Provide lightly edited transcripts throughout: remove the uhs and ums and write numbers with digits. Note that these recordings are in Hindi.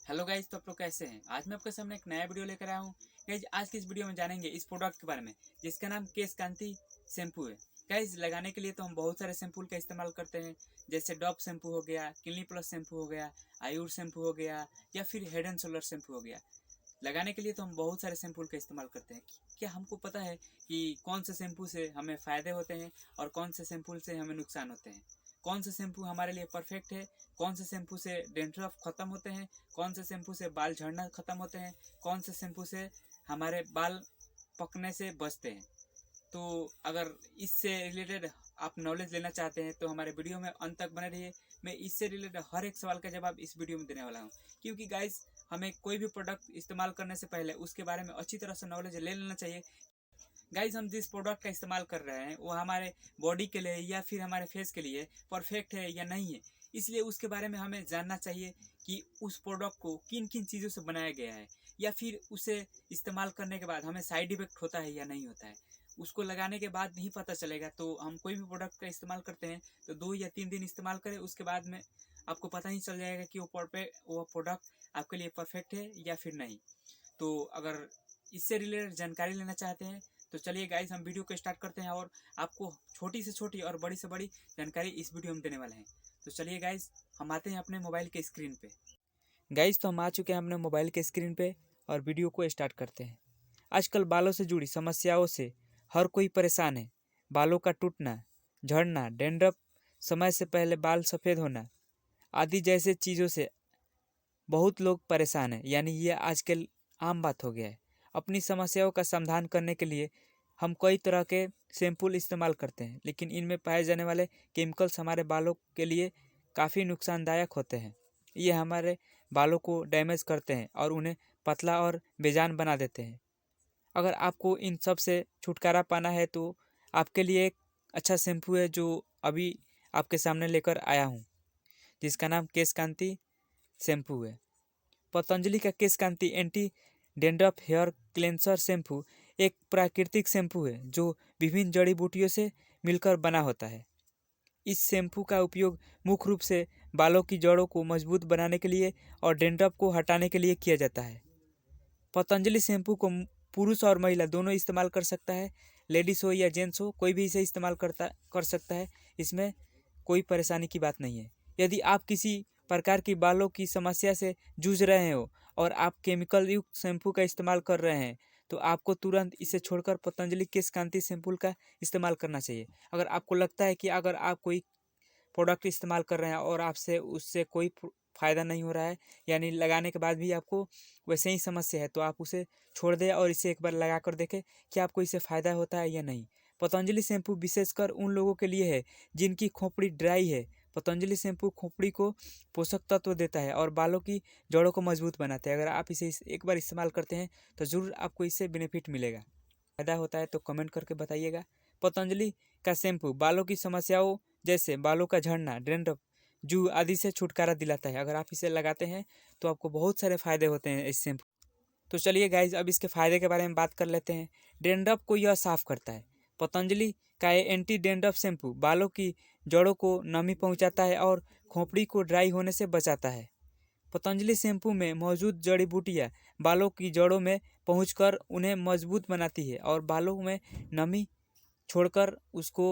हेलो गाइज, तो आप लोग कैसे हैं। आज मैं आपके सामने एक नया वीडियो लेकर आया हूँ। गाइज आज की इस वीडियो में जानेंगे इस प्रोडक्ट के बारे में जिसका नाम केश कांति शैम्पू है। गाइज लगाने के लिए तो हम बहुत सारे शैम्पू का इस्तेमाल करते हैं, जैसे डव शैम्पू हो गया, क्लिनिक प्लस शैम्पू हो गया, आयुर शैम्पू हो गया या फिर हेड एंड शोल्डर शैम्पू हो गया। लगाने के लिए तो हम बहुत सारे शैम्पू का इस्तेमाल करते हैं। क्या हमको पता है कि कौन से शैम्पू से हमें फ़ायदे होते हैं और कौन से शैम्पू से हमें नुकसान होते हैं। कौन से शैम्पू हमारे लिए परफेक्ट है, कौन से शैम्पू से डेंड्रफ खत्म होते हैं, कौन से शैम्पू से बाल झड़ना खत्म होते हैं, कौन से शैम्पू से हमारे बाल पकने से बचते हैं। तो अगर इससे रिलेटेड आप नॉलेज लेना चाहते हैं तो हमारे वीडियो में अंत तक बने रहिए। मैं इससे रिलेटेड हर एक सवाल का जवाब इस वीडियो में देने वाला हूँ, क्योंकि गाइस हमें कोई भी प्रोडक्ट इस्तेमाल करने से पहले उसके बारे में अच्छी तरह से नॉलेज ले लेना चाहिए। गाइज हम जिस प्रोडक्ट का इस्तेमाल कर रहे हैं वो हमारे बॉडी के लिए या फिर हमारे फेस के लिए परफेक्ट है या नहीं है, इसलिए उसके बारे में हमें जानना चाहिए कि उस प्रोडक्ट को किन किन चीज़ों से बनाया गया है, या फिर उसे इस्तेमाल करने के बाद हमें साइड इफेक्ट होता है या नहीं होता है। उसको लगाने के बाद नहीं पता चलेगा। तो हम कोई भी प्रोडक्ट का इस्तेमाल करते हैं तो 2 या 3 दिन इस्तेमाल करें, उसके बाद में आपको पता ही चल जाएगा कि वो प्रोडक्ट आपके लिए परफेक्ट है या फिर नहीं। तो अगर इससे रिलेटेड जानकारी लेना चाहते हैं तो चलिए गाइस हम वीडियो को स्टार्ट करते हैं, और आपको छोटी से छोटी और बड़ी से बड़ी जानकारी इस वीडियो में देने वाले हैं। तो चलिए गाइस हम आते हैं अपने मोबाइल के स्क्रीन पे। गाइस तो हम आ चुके हैं अपने मोबाइल के स्क्रीन पे और वीडियो को स्टार्ट करते हैं। आजकल बालों से जुड़ी समस्याओं से हर कोई परेशान है। बालों का टूटना, झड़ना, डैंड्रफ, समय से पहले बाल सफ़ेद होना आदि जैसे चीज़ों से बहुत लोग परेशान हैं, यानी ये आजकल आम बात हो गया है। अपनी समस्याओं का समाधान करने के लिए हम कई तरह के शैम्पू इस्तेमाल करते हैं, लेकिन इनमें पाए जाने वाले केमिकल्स हमारे बालों के लिए काफ़ी नुकसानदायक होते हैं। ये हमारे बालों को डैमेज करते हैं और उन्हें पतला और बेजान बना देते हैं। अगर आपको इन सब से छुटकारा पाना है तो आपके लिए एक अच्छा शैम्पू है जो अभी आपके सामने लेकर आया हूँ, जिसका नाम केश कांति शैम्पू है। पतंजलि का Kesh Kanti anti dandruff hair cleanser shampoo एक प्राकृतिक शैम्पू है जो विभिन्न जड़ी बूटियों से मिलकर बना होता है। इस शैम्पू का उपयोग मुख्य रूप से बालों की जड़ों को मजबूत बनाने के लिए और डेंड्रफ को हटाने के लिए किया जाता है। पतंजलि शैम्पू को पुरुष और महिला दोनों इस्तेमाल कर सकता है। लेडीज़ हो या जेंट्स हो, कोई भी इसे इस्तेमाल कर सकता है। इसमें कोई परेशानी की बात नहीं है। यदि आप किसी प्रकार की बालों की समस्या से जूझ रहे हो और आप केमिकल युक्त शैम्पू का इस्तेमाल कर रहे हैं तो आपको तुरंत इसे छोड़कर पतंजलि केश कांति शैम्पू का इस्तेमाल करना चाहिए। अगर आपको लगता है कि अगर आप कोई प्रोडक्ट इस्तेमाल कर रहे हैं और आपसे उससे कोई फ़ायदा नहीं हो रहा है, यानी लगाने के बाद भी आपको वैसे ही समस्या है, तो आप उसे छोड़ दें और इसे एक बार लगा कर देखें कि आपको इससे फ़ायदा होता है या नहीं। पतंजलि शैम्पू विशेषकर उन लोगों के लिए है जिनकी खोपड़ी ड्राई है। पतंजलि शैम्पू खोपड़ी को पोषक तत्व देता है और बालों की जड़ों को मजबूत बनाता है। अगर आप इसे एक बार इस्तेमाल करते हैं तो ज़रूर आपको इससे बेनिफिट मिलेगा। फ़ायदा होता है तो कमेंट करके बताइएगा। पतंजलि का शैम्पू बालों की समस्याओं जैसे बालों का झड़ना, डैंड्रफ, जूं आदि से छुटकारा दिलाता है। अगर आप इसे लगाते हैं तो आपको बहुत सारे फ़ायदे होते हैं इस शैम्पू। तो चलिए गाइज अब इसके फ़ायदे के बारे में बात कर लेते हैं। डैंड्रफ को यह साफ़ करता है। पतंजलि का ये एंटी डैंड्रफ शैम्पू बालों की जड़ों को नमी पहुंचाता है और खोपड़ी को ड्राई होने से बचाता है। पतंजलि शैम्पू में मौजूद जड़ी बूटियाँ बालों की जड़ों में पहुंचकर उन्हें मजबूत बनाती है और बालों में नमी छोड़कर उसको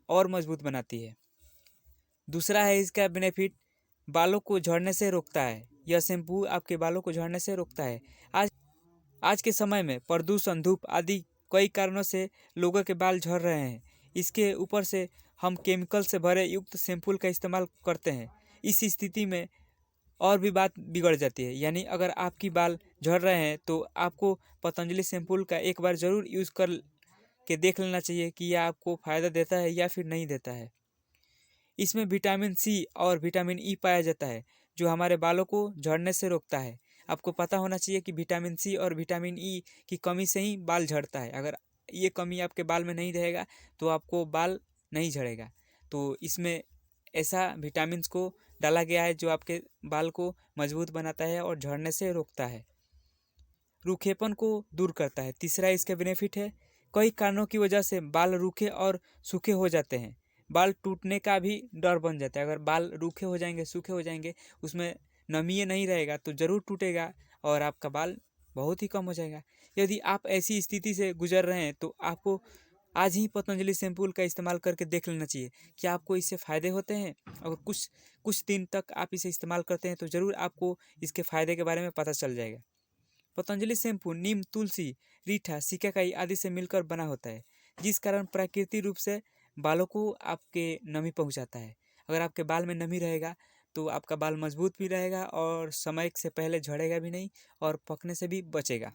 और मजबूत बनाती है। दूसरा है इसका बेनिफिट, बालों को झड़ने से रोकता है। यह शैम्पू आपके बालों को झड़ने से रोकता है। आज आज के समय में प्रदूषण, धूप आदि कई कारणों से लोगों के बाल झड़ रहे हैं। इसके ऊपर से हम केमिकल से भरे युक्त शैम्पू का इस्तेमाल करते हैं। इस स्थिति में और भी बात बिगड़ जाती है। यानी अगर आपकी बाल झड़ रहे हैं तो आपको पतंजलि शैम्पू का एक बार ज़रूर यूज़ कर के देख लेना चाहिए कि यह आपको फ़ायदा देता है या फिर नहीं देता है। इसमें विटामिन सी और विटामिन ई पाया जाता है जो हमारे बालों को झड़ने से रोकता है। आपको पता होना चाहिए कि विटामिन सी और विटामिन ई की कमी से ही बाल झड़ता है। अगर ये कमी आपके बाल में नहीं रहेगा तो आपको बाल नहीं झड़ेगा। तो इसमें ऐसा विटामिन्स को डाला गया है जो आपके बाल को मजबूत बनाता है और झड़ने से रोकता है। रूखेपन को दूर करता है। तीसरा इसका बेनिफिट है, कई कारणों की वजह से बाल रूखे और सूखे हो जाते हैं। बाल टूटने का भी डर बन जाता है। अगर बाल रूखे हो जाएंगे, सूखे हो जाएंगे, उसमें नमी नहीं रहेगा तो ज़रूर टूटेगा और आपका बाल बहुत ही कम हो जाएगा। यदि आप ऐसी स्थिति से गुजर रहे हैं तो आपको आज ही पतंजलि शैम्पूल का इस्तेमाल करके देख लेना चाहिए कि आपको इससे फ़ायदे होते हैं। और कुछ कुछ दिन तक आप इसे इस्तेमाल करते हैं तो ज़रूर आपको इसके फ़ायदे के बारे में पता चल जाएगा। पतंजलि शैम्पू नीम, तुलसी, रीठा, सिकाकाई आदि से मिलकर बना होता है, जिस कारण प्राकृतिक रूप से बालों को आपके नमी पहुंचाता है। अगर आपके बाल में नमी रहेगा तो आपका बाल मजबूत भी रहेगा और समय से पहले झड़ेगा भी नहीं और पकने से भी बचेगा।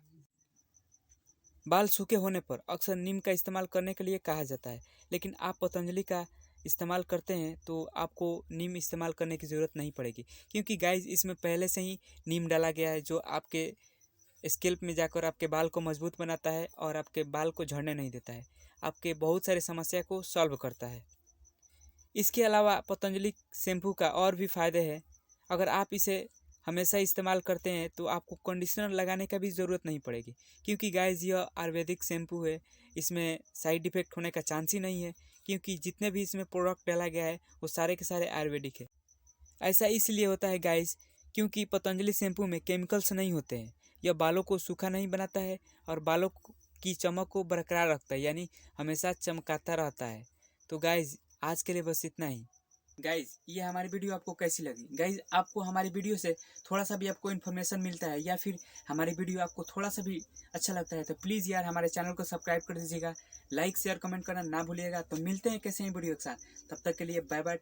बाल सूखे होने पर अक्सर नीम का इस्तेमाल करने के लिए कहा जाता है, लेकिन आप पतंजलि का इस्तेमाल करते हैं तो आपको नीम इस्तेमाल करने की ज़रूरत नहीं पड़ेगी, क्योंकि गाइस इसमें पहले से ही नीम डाला गया है जो आपके स्कैल्प में जाकर आपके बाल को मजबूत बनाता है और आपके बाल को झड़ने नहीं देता है, आपके बहुत सारे समस्या को सॉल्व करता है। इसके अलावा पतंजलि शैम्पू का और भी फ़ायदे हैं। अगर आप इसे हमेशा इस्तेमाल करते हैं तो आपको कंडीशनर लगाने का भी ज़रूरत नहीं पड़ेगी, क्योंकि गाइस यह आयुर्वेदिक शैम्पू है, इसमें साइड इफ़ेक्ट होने का चांस ही नहीं है, क्योंकि जितने भी इसमें प्रोडक्ट डाला गया है वो सारे के सारे आयुर्वेदिक है। ऐसा इसलिए होता है गाइस क्योंकि पतंजलि शैम्पू में केमिकल्स नहीं होते हैं। यह बालों को सूखा नहीं बनाता है और बालों की चमक को बरकरार रखता है, यानी हमेशा चमकाता रहता है। तो गाइस आज के लिए बस इतना ही। गाइज ये हमारी वीडियो आपको कैसी लगी? गाइज आपको हमारी वीडियो से थोड़ा सा भी आपको इन्फॉर्मेशन मिलता है या फिर हमारी वीडियो आपको थोड़ा सा भी अच्छा लगता है तो प्लीज़ यार हमारे चैनल को सब्सक्राइब कर दीजिएगा, लाइक शेयर कमेंट करना ना भूलिएगा। तो मिलते हैं कैसे ही वीडियो के साथ, तब तक के लिए बाय बाय।